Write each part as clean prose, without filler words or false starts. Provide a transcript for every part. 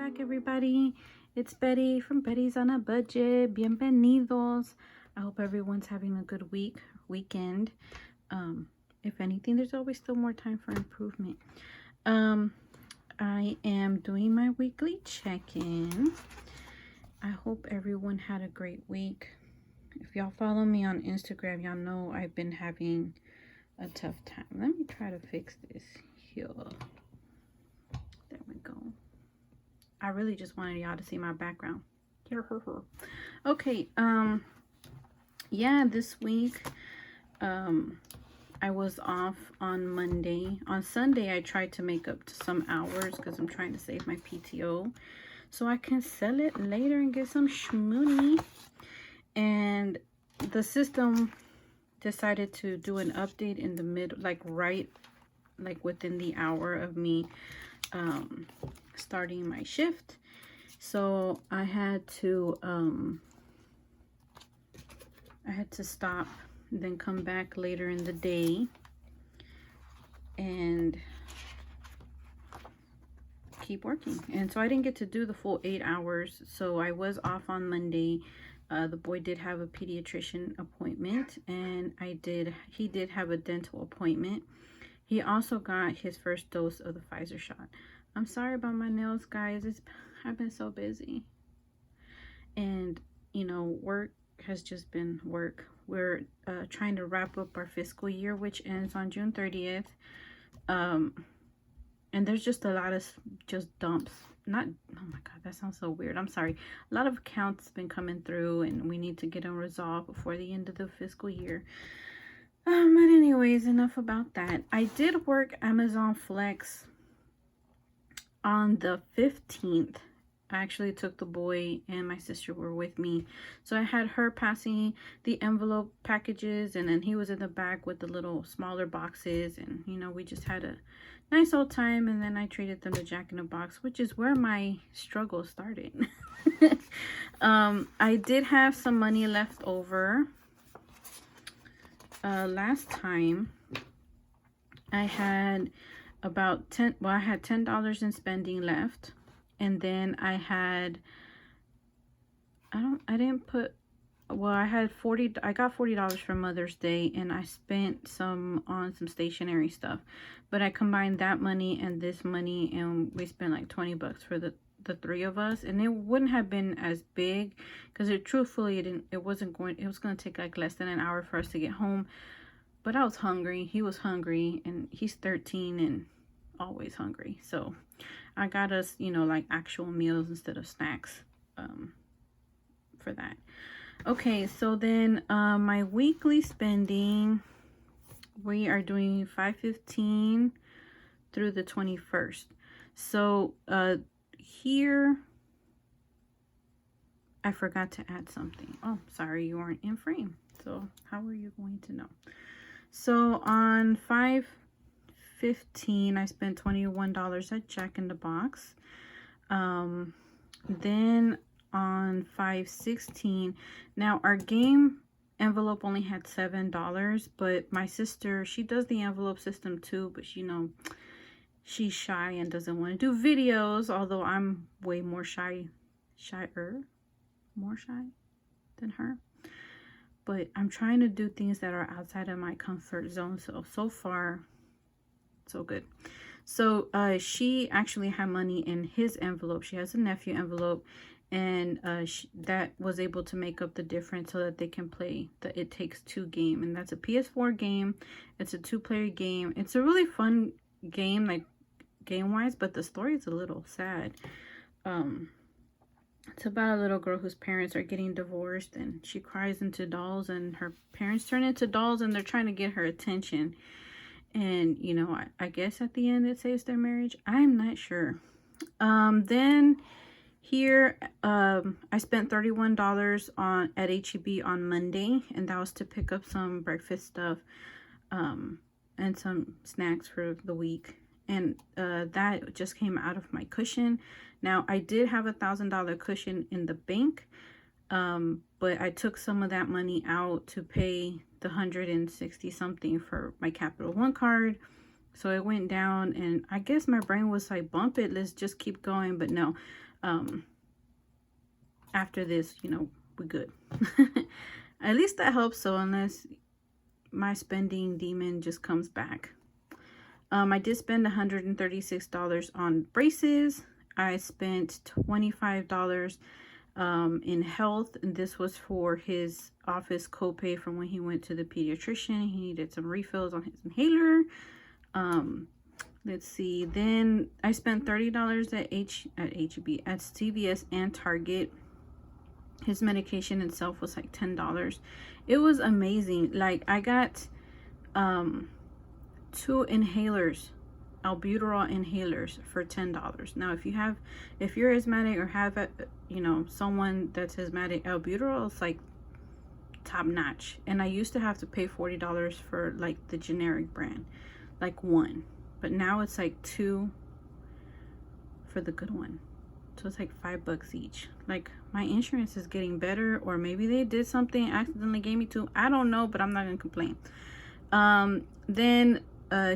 back, everybody. It's Betty from Betty's on a Budget. Bienvenidos. I hope everyone's having a good weekend. If anything, there's always still more time for improvement. I am doing my weekly check-in. I hope everyone had a great week. If y'all follow me on Instagram, y'all know I've been having a tough time. Let me try to fix this here. There we go. I really just wanted y'all to see my background. Okay, yeah, this week, I was off on Monday. On Sunday, I tried to make up to some hours because I'm trying to save my PTO so I can sell it later and get some shmoney. And the system decided to do an update in the mid, like within the hour of me starting my shift. So I had to stop, then come back later in the day and keep working. And so I didn't get to do the full 8 hours. So I was off on Monday. The boy did have a pediatrician appointment, and he did have a dental appointment. He also got his first dose of the Pfizer shot. I'm sorry about my nails, guys. I've been so busy. And, you know, work has just been work. We're trying to wrap up our fiscal year, which ends on June 30th. And there's just a lot of dumps. Oh my God, that sounds so weird. I'm sorry. A lot of accounts been coming through, and we need to get them resolved before the end of the fiscal year. But anyways, enough about that. I did work Amazon Flex on the 15th. I actually took the boy and my sister were with me. So I had her passing the envelope packages, and then he was in the back with the little smaller boxes, and you know, we just had a nice old time. And then I treated them to Jack in the Box, which is where my struggle started. I did have some money left over. Last time I had about I had $10 in spending left. And then I had, I got $40 for Mother's Day, and I spent some on some stationery stuff. But I combined that money and this money, and we spent like 20 bucks for the three of us. And it wouldn't have been as big because it was going to take like less than an hour for us to get home. But I was hungry. He was hungry, and he's 13 and always hungry. So I got us, you know, like actual meals instead of snacks for that. Okay, so then my weekly spending, we are doing $5.15 through the 21st. So here I forgot to add something. Oh, sorry, you weren't in frame. So how are you going to know? So on 5/15, I spent $21 at Jack in the Box. Then on 5/16, now our game envelope only had $7, but my sister, she does the envelope system too, but you know, she's shy and doesn't want to do videos, although I'm way more more shy than her. But I'm trying to do things that are outside of my comfort zone. So far, so good. So she actually had money in his envelope. She has a nephew envelope, and that was able to make up the difference so that they can play the It Takes Two game. And that's a PS4 game. It's a 2-player game. It's a really fun game, like game-wise, but the story is a little sad. It's about a little girl whose parents are getting divorced, and she cries into dolls, and her parents turn into dolls, and they're trying to get her attention. And, you know, I guess at the end it saves their marriage. I'm not sure. Then here, I spent $31 at H-E-B on Monday, and that was to pick up some breakfast stuff, and some snacks for the week. And that just came out of my cushion. Now, I did have $1,000 cushion in the bank, but I took some of that money out to pay the 160 something for my Capital One card. So it went down, and I guess my brain was like, bump it, let's just keep going. But no, After this, you know, we're good. At least that helps. So unless my spending demon just comes back. I did spend $136 on braces. I spent $25 in health, and this was for his office copay from when he went to the pediatrician. He needed some refills on his inhaler. Let's see. Then I spent $30 at HEB, at CVS and Target. His medication itself was like $10. It was amazing. Like, I got 2 inhalers, albuterol inhalers, for $10. Now if you're asthmatic or have a, you know, someone that's asthmatic, albuterol is like top notch. And I used to have to pay $40 for like the generic brand, like one, but now it's like 2 for the good one. So it's like $5 each. Like, my insurance is getting better, or maybe they did something, accidentally gave me 2. I don't know, but I'm not gonna complain. Then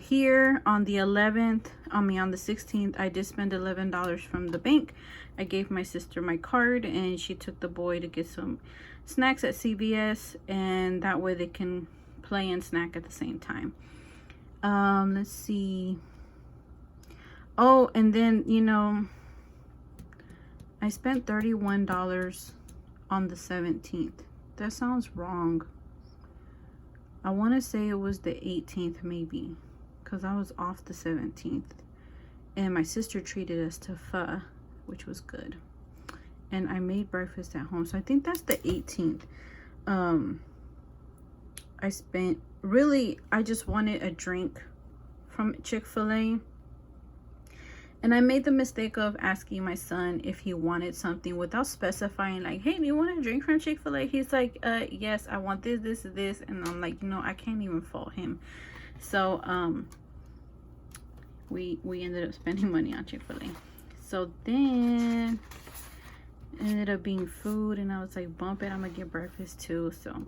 here on the 11th, on the 16th, I did spend $11 from the bank. I gave my sister my card, and she took the boy to get some snacks at CVS, and that way they can play and snack at the same time. Let's see. Oh, and then, you know, I spent $31 on the 17th. That sounds wrong. I want to say it was the 18th maybe, because I was off the 17th. And my sister treated us to pho, which was good. And I made breakfast at home. So I think that's the 18th. I spent, really, I just wanted a drink from Chick-fil-A. And I made the mistake of asking my son if he wanted something without specifying, like, hey, do you want a drink from Chick-fil-A? He's like, yes, I want this, this, and this. And I'm like, you know, I can't even fault him. So, we ended up spending money on Chick-fil-A. So then it ended up being food, and I was like, bump it, I'm gonna get breakfast too. So,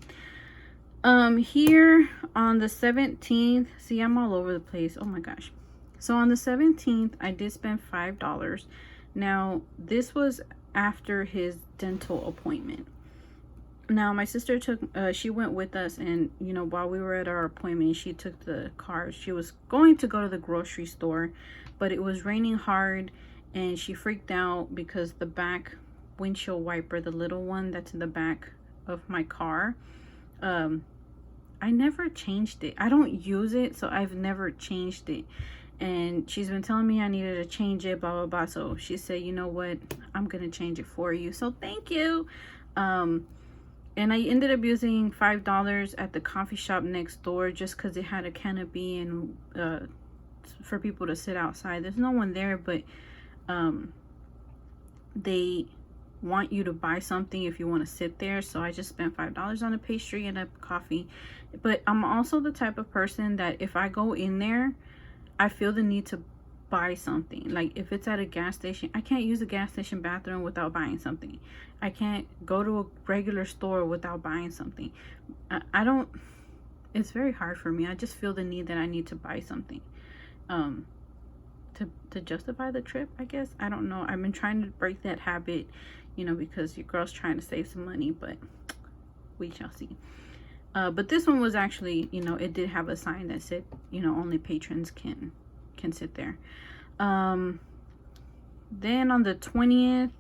here on the 17th, see, I'm all over the place. Oh my gosh. So on the 17th, I did spend $5. Now, this was after his dental appointment. Now, my sister she went with us, and, you know, while we were at our appointment, she took the car. She was going to go to the grocery store, but it was raining hard, and she freaked out because the back windshield wiper, the little one that's in the back of my car, I never changed it. I don't use it, so I've never changed it. And she's been telling me I needed to change it, blah, blah, blah. So she said, you know what? I'm going to change it for you. So thank you. And I ended up using $5 at the coffee shop next door just because it had a canopy and for people to sit outside. There's no one there, but they want you to buy something if you want to sit there. So I just spent $5 on a pastry and a coffee. But I'm also the type of person that if I go in there, I feel the need to buy something. Like, if it's at a gas station, I can't use a gas station bathroom without buying something. I can't go to a regular store without buying something. I don't, it's very hard for me. I just feel the need that I need to buy something to justify the trip, I guess. I don't know. I've been trying to break that habit, you know, because your girl's trying to save some money, but we shall see. But this one was actually, you know, it did have a sign that said, you know, only patrons can sit there. Then on the 20th,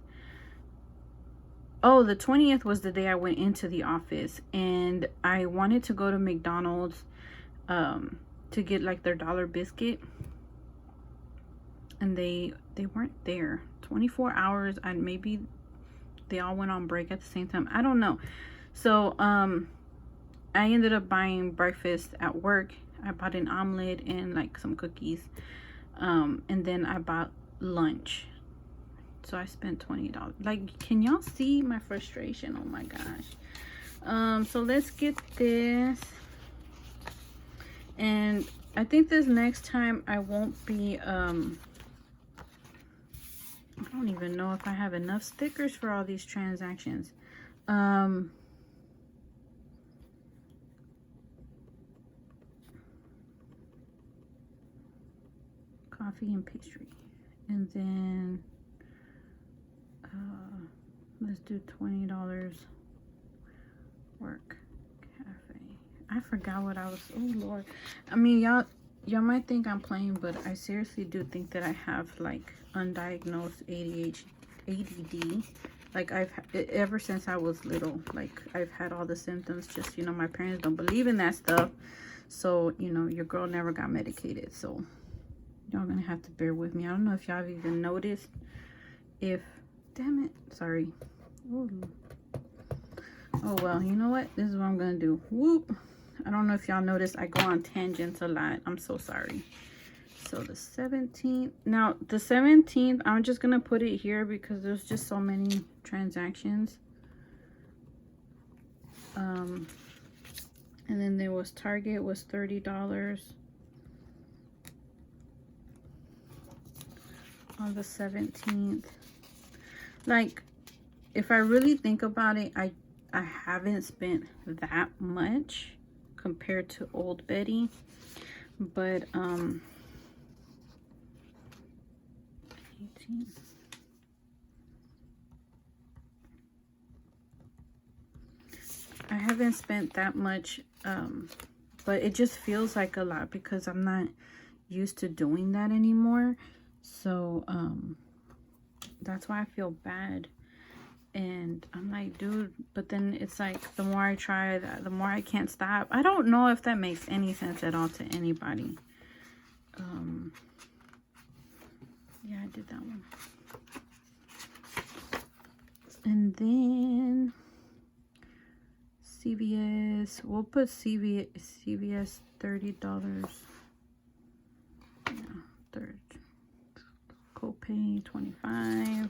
oh, the 20th was the day I went into the office, and I wanted to go to McDonald's to get like their dollar biscuit, and they weren't there. 24 hours, and maybe they all went on break at the same time. I don't know. So I ended up buying breakfast at work. I bought an omelet and like some cookies. And then I bought lunch. So I spent $20. Like, can y'all see my frustration? Oh my gosh. So let's get this. And I think this next time I won't be, I don't even know if I have enough stickers for all these transactions. Coffee and pastry, and then Let's do $20. Work cafe. I forgot what I was. Oh Lord. I mean, y'all might think I'm playing, but I seriously do think that I have like undiagnosed ADD. Like ever since I was little, like I've had all the symptoms. Just, you know, my parents don't believe in that stuff, so you know, your girl never got medicated. So y'all gonna have to bear with me. I don't know if y'all have even noticed. If, damn it, sorry. Ooh. Oh well, you know what? This is what I'm gonna do. Whoop. I don't know if y'all noticed I go on tangents a lot. I'm so sorry. So the 17th. Now the 17th, I'm just gonna put it here because there's just so many transactions. And then there was Target was $30 on the 17th. Like, if I really think about it, I haven't spent that much compared to Old Betty, but 18. I haven't spent that much, but it just feels like a lot because I'm not used to doing that anymore. So that's why I feel bad. And I'm like, dude, but then it's like the more I try, the more I can't stop. I don't know if that makes any sense at all to anybody. Yeah, I did that one. And then CVS, we'll put CVS $30. Yeah, third. Copay $25.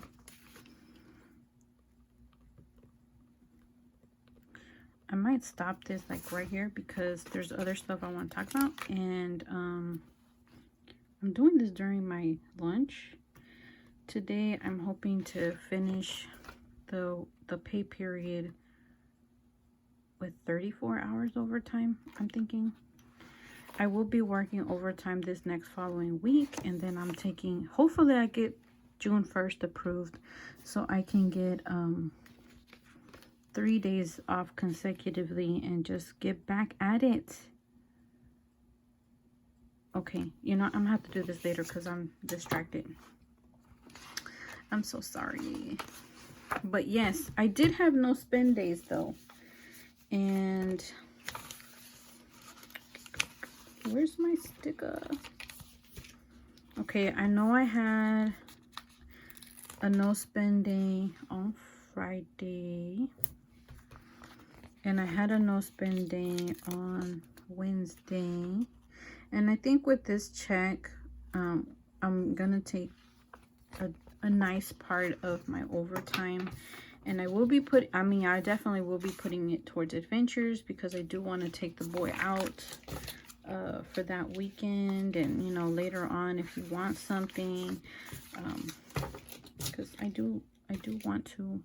I might stop this like right here because there's other stuff I want to talk about, and I'm doing this during my lunch today. I'm hoping to finish the pay period with 34 hours overtime. I'm thinking I will be working overtime this next following week, and then I'm taking, hopefully I get June 1st approved so I can get 3 days off consecutively and just get back at it. Okay, you know, I'm gonna have to do this later because I'm distracted. I'm so sorry. But yes, I did have no spend days though. And where's my sticker? Okay, I know I had a no spend day on Friday. And I had a no spend day on Wednesday. And I think with this check, I'm gonna take a nice part of my overtime, and I will be I definitely will be putting it towards adventures because I do want to take the boy out for that weekend, and you know, later on if you want something, because I do want to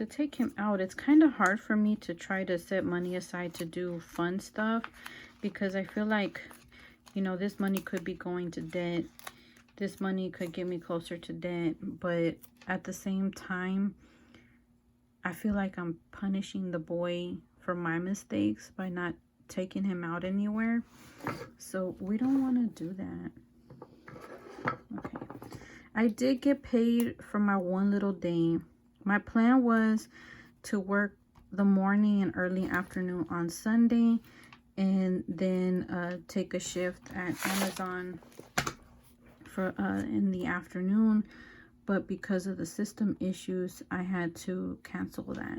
take him out. It's kind of hard for me to try to set money aside to do fun stuff because I feel like, you know, this money could be going to debt. This money could get me closer to debt, but at the same time, I feel like I'm punishing the boy for my mistakes by not taking him out anywhere. So we don't want to do that. Okay. I did get paid for my one little day. My plan was to work the morning and early afternoon on Sunday, and then take a shift at Amazon for in the afternoon. But because of the system issues, I had to cancel that.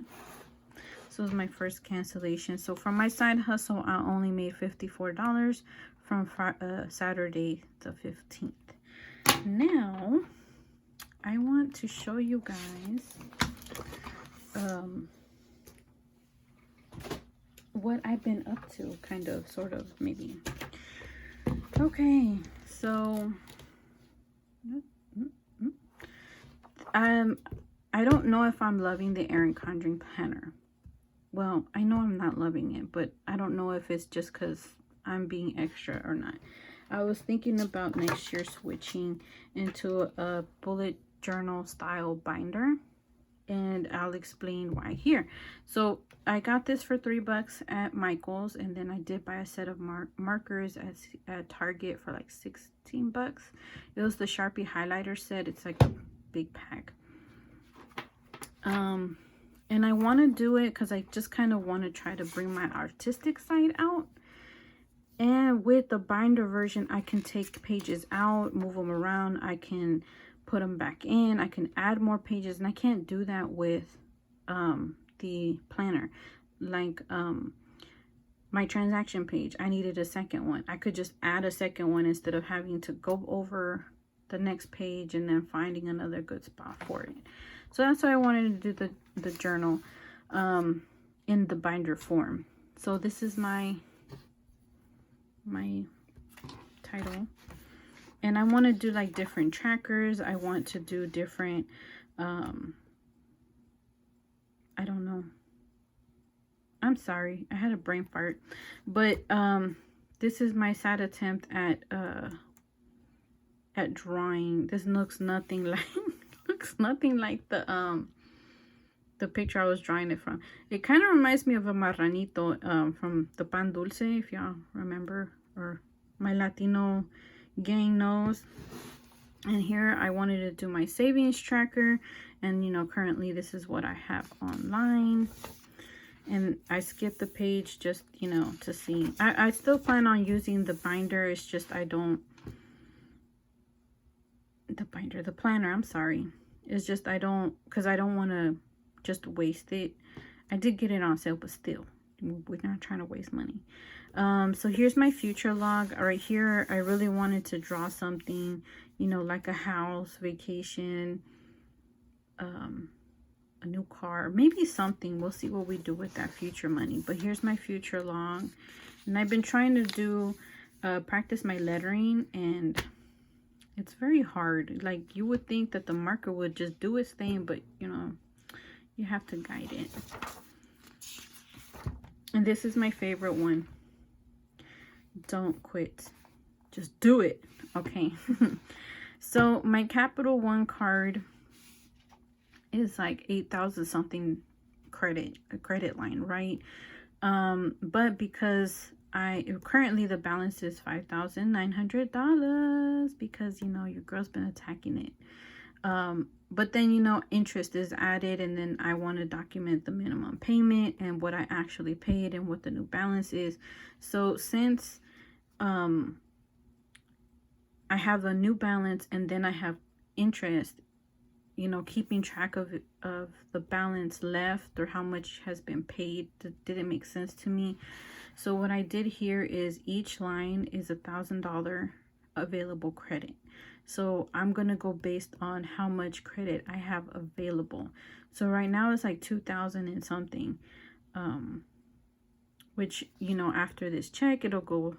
So it was my first cancellation. So for my side hustle, I only made $54 from Saturday the 15th. Now, I want to show you guys what I've been up to, kind of, sort of, maybe. Okay, so I don't know if I'm loving the Erin Condren planner. Well, I know I'm not loving it, but I don't know if it's just because I'm being extra or not. I was thinking about next year switching into a bullet journal style binder, and I'll explain why here. So I got this for $3 at Michael's, and then I did buy a set of markers at Target for like 16 bucks. It was the Sharpie highlighter set. It's like a big pack. And I want to do it because I just kind of want to try to bring my artistic side out. And with the binder version, I can take pages out, move them around. I can put them back in. I can add more pages, and I can't do that with the planner. Like my transaction page, I needed a second one. I could just add a second one instead of having to go over the next page and then finding another good spot for it. So that's why I wanted to do the journal in the binder form. So this is my title, and I want to do like different trackers. I want to do different I don't know, I'm sorry, I had a brain fart, but this is my sad attempt at drawing. This looks nothing like the picture I was drawing it from. It kind of reminds me of a marranito from the Pan Dulce, if y'all remember, or my Latino gang knows. And here I wanted to do my savings tracker, and you know, currently this is what I have online. And I skipped the page just, you know, to see. I still plan on using the binder. It's just the planner, I'm sorry. It's just because I don't want to just waste it. I did get it on sale, but still, we're not trying to waste money. So here's my future log. Right here, I really wanted to draw something, you know, like a house, vacation, a new car, maybe something. We'll see what we do with that future money. But here's my future log, and I've been trying to do practice my lettering, and it's very hard. Like, you would think that the marker would just do its thing, but you know, you have to guide it. And this is my favorite one. Don't quit, just do it. Okay. So my Capital One card is like 8,000 something credit line, right? But because currently the balance is $5,900 because, you know, your girl's been attacking it. But then, you know, interest is added, and then I want to document the minimum payment and what I actually paid and what the new balance is. So since I have a new balance and then I have interest, you know, keeping track of the balance left or how much has been paid didn't make sense to me. So what I did here is each line is $1,000 available credit. So I'm gonna go based on how much credit I have available. So right now it's like 2,000 and something, which, you know, after this check it'll go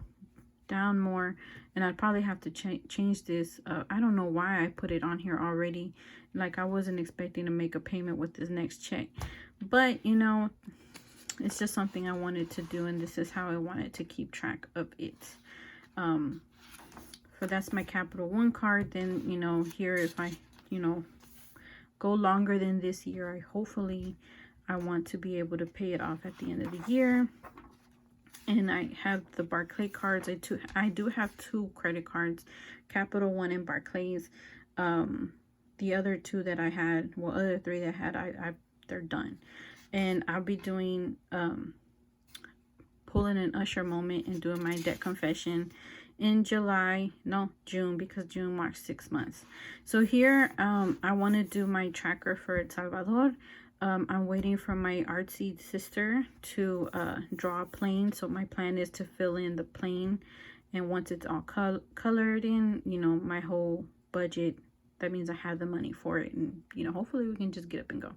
down more, and I'd probably have to change this. I don't know why I put it on here already. Like, I wasn't expecting to make a payment with this next check, but you know, it's just something I wanted to do, and this is how I wanted to keep track of it. So that's my Capital One card. Then, you know, here, if I, you know, go longer than this year, hopefully I want to be able to pay it off at the end of the year. And I have the Barclay cards. I do have 2 credit cards, Capital One and Barclays. The other 2 that I had, well, other 3 that I had, they're done. And I'll be doing pulling an Usher moment and doing my debt confession in June, because June marks 6 months. So here, I want to do my tracker for El Salvador. I'm waiting for my artsy sister to draw a plane. So my plan is to fill in the plane, and once it's all colored in, you know, my whole budget, that means I have the money for it, and you know, hopefully we can just get up and go.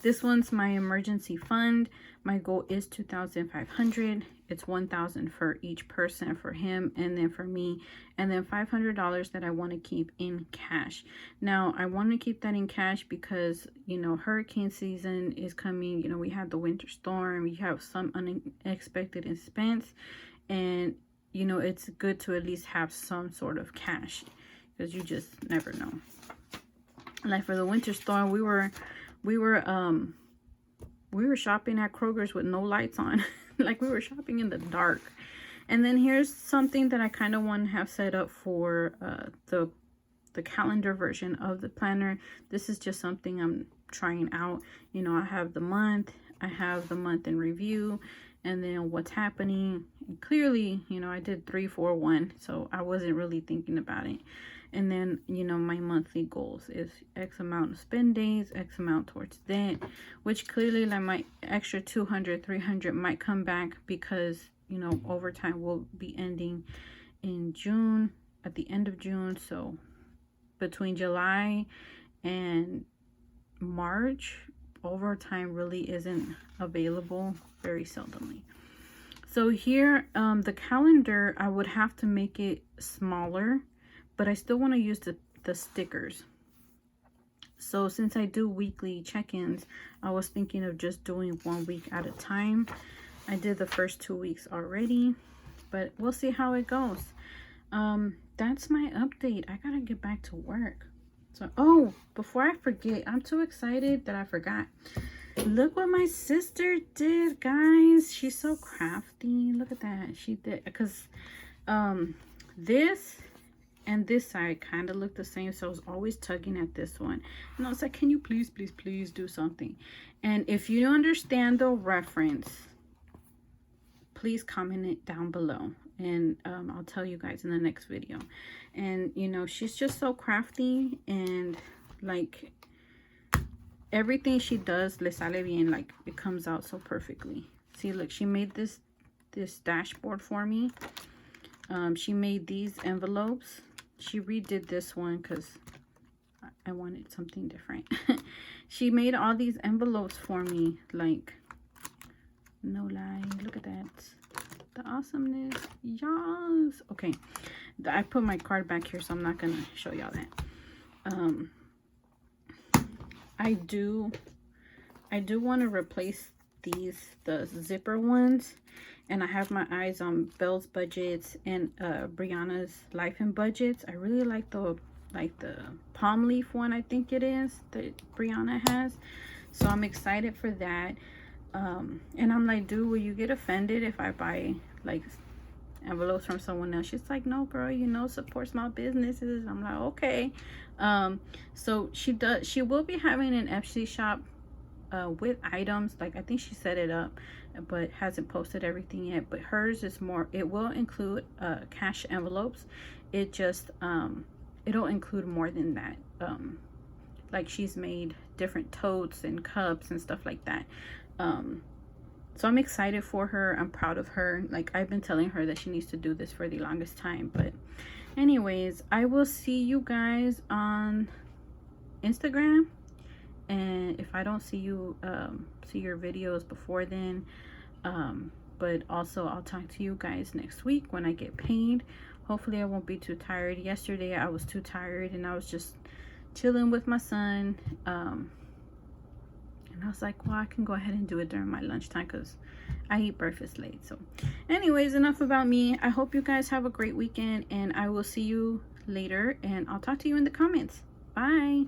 This one's my emergency fund. My goal is $2,500. It's $1,000 for each person, for him and then for me, and then $500 that I want to keep in cash. Now, I want to keep that in cash because, you know, hurricane season is coming. You know, we have the winter storm, we have some unexpected expense, And you know, it's good to at least have some sort of cash, because you just never know. Like for the winter storm, we were shopping at Kroger's with no lights on. Like we were shopping in the dark. And then here's something that I kind of want to have set up for the calendar version of the planner. This is just something I'm trying out. You know, I have the month in review, and then what's happening. And clearly, you know, I did 3, 4, 1, so I wasn't really thinking about it. And then, you know, my monthly goals is X amount of spend days, X amount towards debt, which clearly like my extra 200, 300 might come back because, you know, overtime will be ending in June, at the end of June. So between July and March, overtime really isn't available, very seldomly. So here, the calendar, I would have to make it smaller, but I still want to use the stickers. So since I do weekly check-ins, I was thinking of just doing 1 week at a time. I did the first 2 weeks already, but we'll see how it goes. That's my update. I gotta get back to work. So, oh, before I forget, I'm too excited that I forgot. Look what my sister did, guys. She's so crafty. Look at that. She did, because this and this side kind of look the same, so I was always tugging at this one, and I was like, can you please do something? And if you understand the reference, please comment it down below, and I'll tell you guys in the next video. And you know, she's just so crafty, and like everything she does le sale bien. Like it comes out so perfectly. See, look, she made this dashboard for me. She made these envelopes. She redid this one because I wanted something different. She made all these envelopes for me, like, no lie. Look at that. The awesomeness. Yes. Okay. I put my card back here, so I'm not going to show y'all that. I do want to replace the zipper ones. And I have my eyes on Belle's Budgets and Brianna's Life and Budgets. I really like the palm leaf one, I think it is, that Brianna has. So I'm excited for that. And I'm like, dude, will you get offended if I buy like envelopes from someone else? She's like, no, girl, you know, support small businesses. I'm like, okay. So she will be having an Etsy shop with items. Like, I think she set it up, but hasn't posted everything yet. But hers is more, it will include cash envelopes. It just it'll include more than that. Like she's made different totes and cups and stuff like that. So I'm excited for her. I'm proud of her. Like, I've been telling her that she needs to do this for the longest time. But anyways, I will see you guys on Instagram. And if I don't see you, see your videos before then, but also I'll talk to you guys next week when I get paid. Hopefully I won't be too tired. Yesterday I was too tired, and I was just chilling with my son. And I was like, well, I can go ahead and do it during my lunchtime because I eat breakfast late. So anyways, enough about me. I hope you guys have a great weekend, and I will see you later, and I'll talk to you in the comments. Bye.